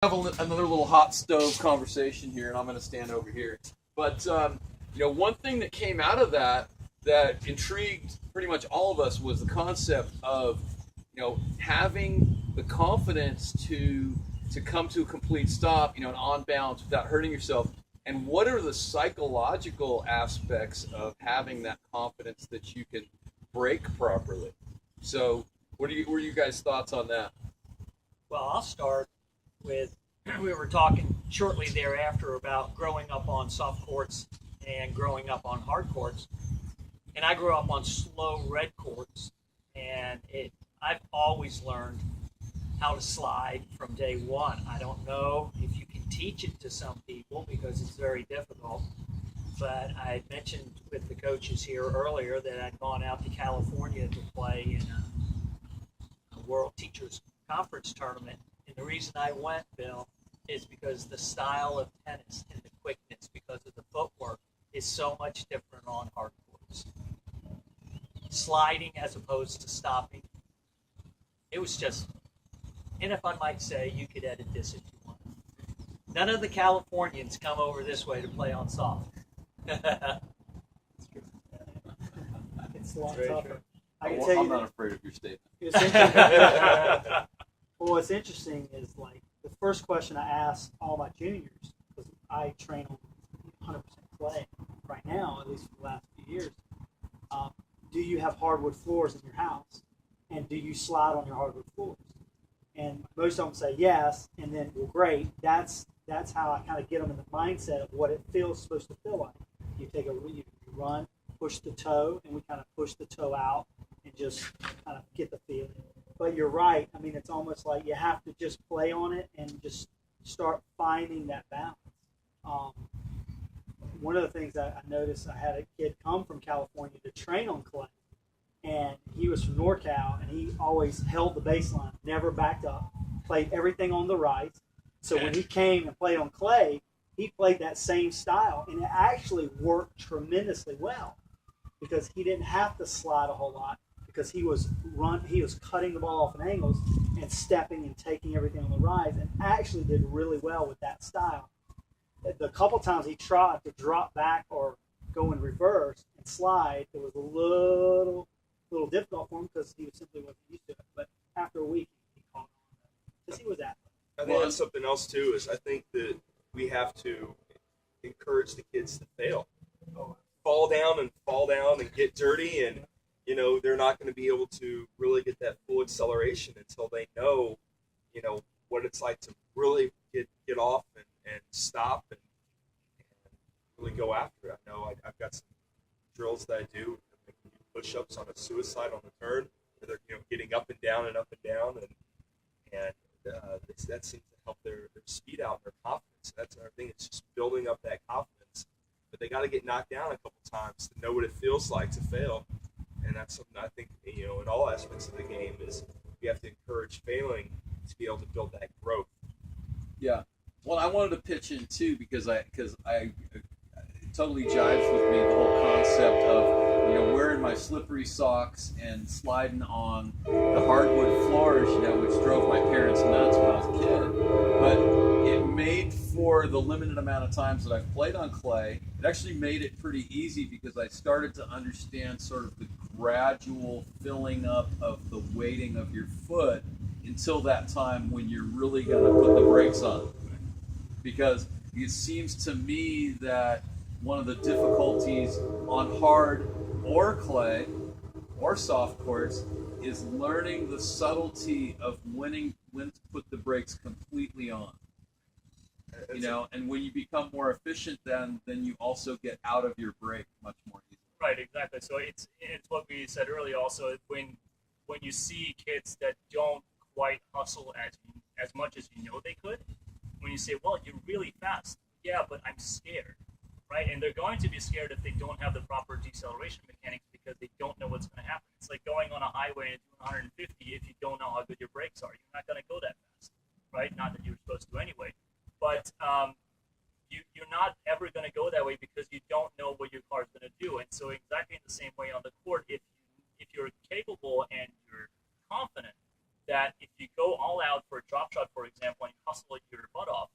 have another little hot stove conversation here, and I'm going to stand over here. But one thing that came out of that intrigued pretty much all of us was the concept of having the confidence to come to a complete stop, and on balance without hurting yourself. And what are the psychological aspects of having that confidence that you can brake properly? So, what are you guys' thoughts on that? Well, I'll start with we were talking shortly thereafter about growing up on soft courts and growing up on hard courts. And I grew up on slow red courts, and I've always learned how to slide from day one. I don't know if you can teach it to some people because it's very difficult. But I mentioned with the coaches here earlier that I'd gone out to California to play in a World Teachers Conference tournament. And the reason I went, Bill, is because the style of tennis and the quickness, because of the footwork, is so much different on hard courts. Sliding as opposed to stopping. It was just, and if I might say, you could edit this if you want. None of the Californians come over this way to play on soft. It's a lot Very tougher. true. I can tell you I'm not that afraid of your statement. well, what's interesting is like the first question I ask all my juniors, because I train on 100% clay right now, at least for the last few years. Do you have hardwood floors in your house, and do you slide on your hardwood floors? And most of them say yes, and then well, great. That's how I kind of get them in the mindset of what it feels supposed to feel like. You take you run, push the toe, and we kind of push the toe out and just kind of get the feeling. But you're right. I mean, it's almost like you have to just play on it and just start finding that balance. One of the things that I noticed, I had a kid come from California to train on clay, and he was from NorCal, and he always held the baseline, never backed up, played everything on the right. So when he came and played on clay, he played that same style, and it actually worked tremendously well because he didn't have to slide a whole lot because he was cutting the ball off at angles and stepping and taking everything on the rise, and actually did really well with that style. The couple times he tried to drop back or go in reverse and slide, it was a little difficult for him because he simply wasn't used to it. But after a week, he caught on because he was athletic. I think that's something else too. Is I think that we have to encourage the kids to fail, fall down and get dirty, and they're not going to be able to really get that full acceleration until they know what it's like to really get off and stop and really go after it. I know I've got some drills that I do, push-ups on a suicide on the turn, where they're getting up and down and that seems to help their speed out and their confidence. That's another thing. It's just building up that confidence. But they got to get knocked down a couple times to know what it feels like to fail. And that's something I think in all aspects of the game is we have to encourage failing to be able to build that growth. Yeah. Well, I wanted to pitch in too because I it totally jives with me, the whole concept of wearing my slippery socks and sliding on the hardwood floors, which drove my parents nuts when I was a kid. But it made for the limited amount of times that I've played on clay, it actually made it pretty easy because I started to understand sort of the gradual filling up of the weighting of your foot until that time when you're really going to put the brakes on. Because it seems to me that one of the difficulties on hard or clay or soft courts is learning the subtlety of when to put the brakes completely on. And when you become more efficient, then you also get out of your brake much more easily. Right, exactly. So it's what we said earlier. Also, when you see kids that don't quite hustle as much as they could, when you say, "Well, you're really fast," yeah, but I'm scared, right? And they're going to be scared if they don't have the proper deceleration mechanics because they don't know what's going to happen. It's like going on a highway and doing 150 if you don't know how good your brakes are. You're not going to go that fast, right? Not that you were supposed to anyway. But you're not ever going to go that way because you don't know what your car is going to do. And so exactly in the same way on the court, if you're capable and you're confident, that if you go all out for a drop shot, for example, and you hustle your butt off,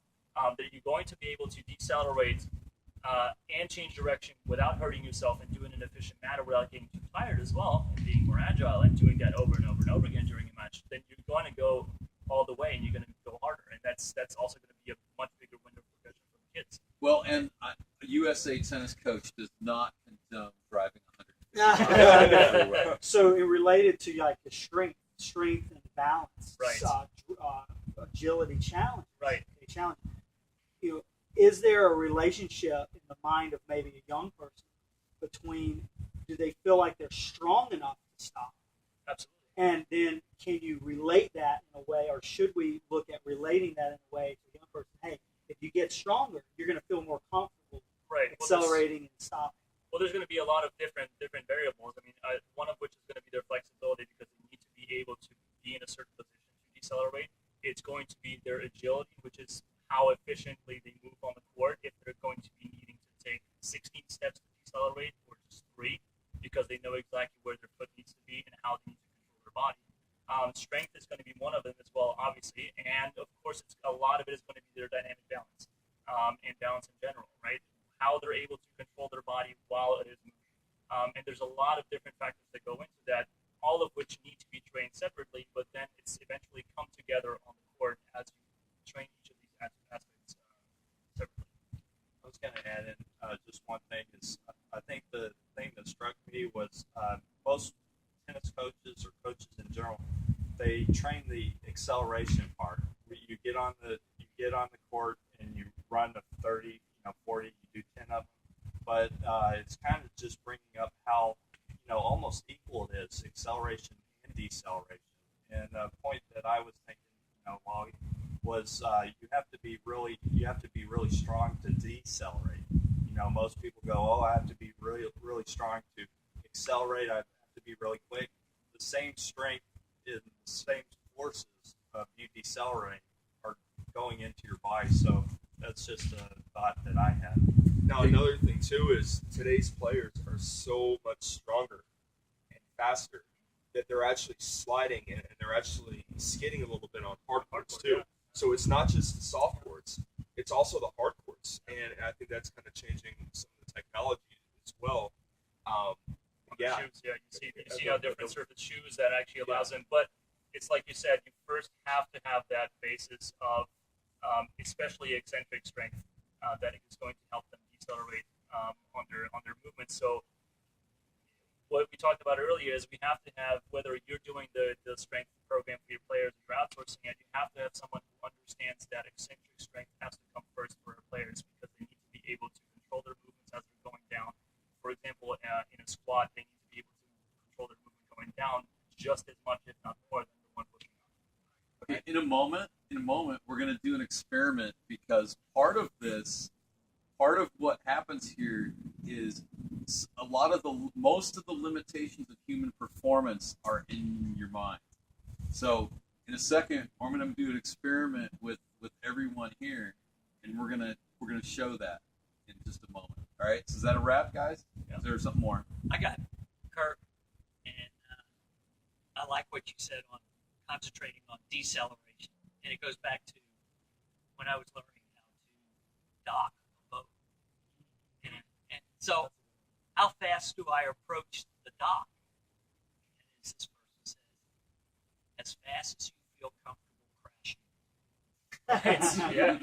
that you're going to be able to decelerate and change direction without hurting yourself and do it in an efficient manner without getting too tired as well, and being more agile and doing that over and over and over again during a match, then you're going to go all the way and you're going to go harder. And that's also going to be a much bigger window of progression for the kids. Well, and a USA tennis coach does not condone driving 150 miles. So it related to like the strength and balance, Right. Agility challenge. Right. Challenge. You know, is there a relationship in the mind of maybe a young person between do they feel like they're strong enough to stop? Absolutely. And then can you relate that in a way, or should we look at relating that in a way to a young person? Hey, if you get stronger, you're going to feel more comfortable Right. accelerating and stopping. Well, there's going to be a lot of different variables. I mean, one of which is going to be their flexibility because they need to be able to be in a certain position to decelerate. It's going to be their agility, which is how efficiently they move on the court. If they're going to be needing to take 16 steps to decelerate or just 3, because they know exactly where their foot needs to be and how they need to control their body. Strength is going to be one of them as well, obviously, and of course, a lot of it is going to be their dynamic balance and balance in general, right? How they're able to control their body while it is moving. And there's a lot of different factors that go into that, all of which need to be trained separately, but then it's eventually come together on the court as you train each of these aspects separately. I was going to add in just one thing is I think the thing that struck me was most tennis coaches or coaches in general, they train the acceleration part. You get on the court and you run the 30, 40, you do 10 of them, but it's kind of just bringing up how almost equal it is, acceleration and deceleration. And the point that I was thinking, while was you have to be really strong to decelerate. Most people go, oh, I have to be really strong to accelerate. I have to be really quick. The same strength and the same forces of you decelerating are going into your body. So that's just a thought that I had. Now, another thing, too, is today's players are so much stronger and faster that they're actually sliding and they're actually skidding a little bit on hard courts, too. Yeah. So it's not just the soft courts, it's also the hard courts. And I think that's kind of changing some of the technology as well. Yeah. Shoes, you see how different surface shoes that actually allows them. But it's like you said, you first have to have that basis of especially eccentric strength that is going to help them decelerate on their movements. So what we talked about earlier is we have to have, whether you're doing the strength program for your players or you're outsourcing it, you have to have someone who understands that eccentric strength has to come first for our players because they need to be able to control their movements as they're going down. For example, in a squat, they need to be able to control their movement going down just as much, if not more, than the one pushing up. Okay, in a moment, we're going to do an experiment because part of what happens here is most of the limitations of human performance are in your mind. So in a second, I'm going to do an experiment with everyone here, and we're gonna show that in just a moment. All right. So is that a wrap, guys? Yeah. Is there something more? I got it, Kirk, and I like what you said on concentrating on deceleration, and it goes back to when I was learning how to dock a boat. And so, how fast do I approach the dock? And as this person says, as fast as you feel comfortable crashing. Yeah.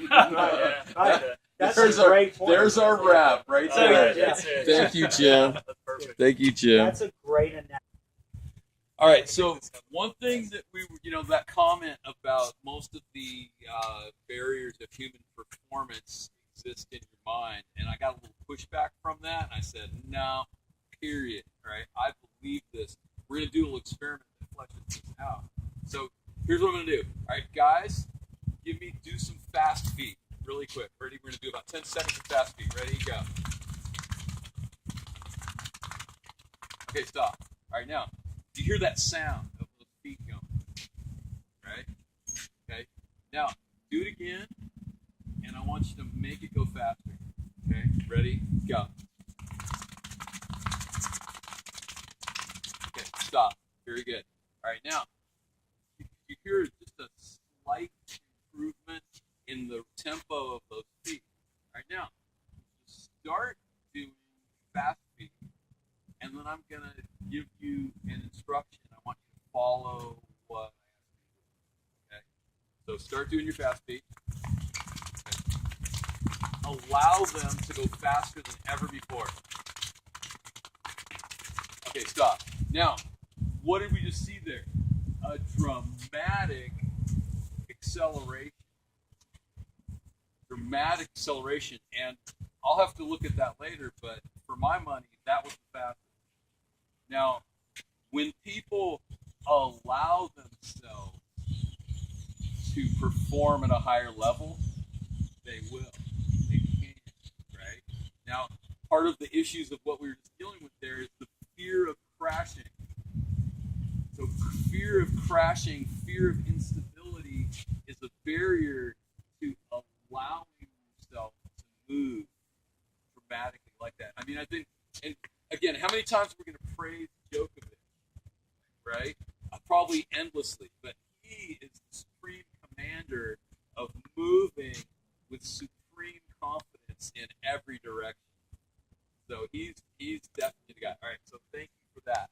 That's There's a great point. There's our wrap right So, there. yeah. That's it. Thank you, Jim. That's perfect. Thank you, Jim. That's a great analogy. All right, so one thing that that comment about most of the barriers of human performance exist in your mind, and I got a little pushback from that, and I said, no, period, right? I believe this. We're going to do a little experiment that fleshes this out. So here's what I'm going to do. All right, guys, do some fast feet really quick. Ready? We're going to do about 10 seconds of fast feet. Ready? Go. Okay, stop. All right, now. You hear that sound of those feet going, right? Okay. Now, do it again, and I want you to make it go faster. Okay. Ready? Go. Okay. Stop. Very good. All right. Now, you hear just a slight improvement in the tempo of those feet. Right now, start doing fast feet, and then I'm gonna give you an instruction. I want you to follow what I ask you. Okay. So start doing your fast feet. Okay. Allow them to go faster than ever before. Okay, stop. Now, what did we just see there? A dramatic acceleration. Dramatic acceleration, and I'll have to look at that later, but for my money, that was the fastest. Now, when people allow themselves to perform at a higher level, they will. They can, right? Now, part of the issues of what we were just dealing with there is the fear of crashing. So fear of crashing, fear of instability is a barrier to allowing yourself to move dramatically like that. I mean, I think, and again, how many times we're going to praise Djokovic, right? Probably endlessly, but he is the supreme commander of moving with supreme confidence in every direction. So he's definitely the guy. All right, so thank you for that.